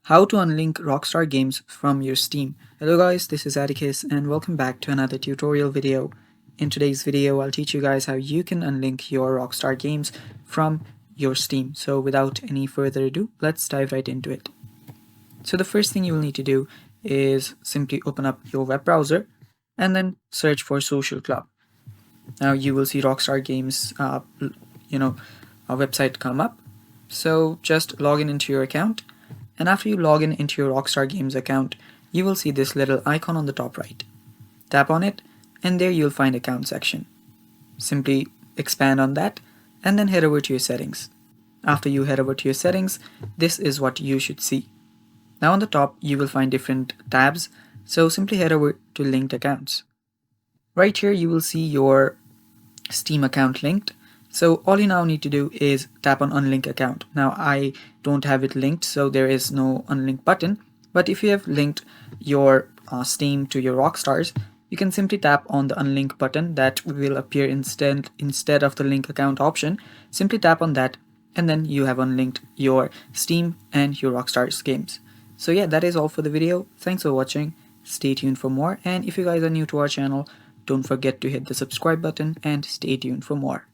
How to unlink Rockstar Games from your Steam. Hello guys, this is Atticus and welcome back to another tutorial video. In today's video, I'll teach you guys how you can unlink your Rockstar Games from your Steam. So without any further ado, let's dive right into it. So the first thing you will need to do is simply open up your web browser and then search for Social Club. Now you will see Rockstar Games website come up. So just log in into your account. And after you log in into your Rockstar Games account, you will see this little icon on the top right. Tap on it, and there you'll find account section. Simply expand on that, and then head over to your settings. After you head over to your settings, this is what you should see. Now on the top, you will find different tabs, so simply head over to linked accounts. Right here, you will see your Steam account linked. So all you now need to do is tap on Unlink account. Now I don't have it linked, so there is no Unlink button. But if you have linked your Steam to your Rockstars, you can simply tap on the Unlink button that will appear instead of the link account option. Simply tap on that, and then you have unlinked your Steam and your Rockstars games. So yeah, that is all for the video. Thanks for watching. Stay tuned for more. And if you guys are new to our channel, don't forget to hit the subscribe button and stay tuned for more.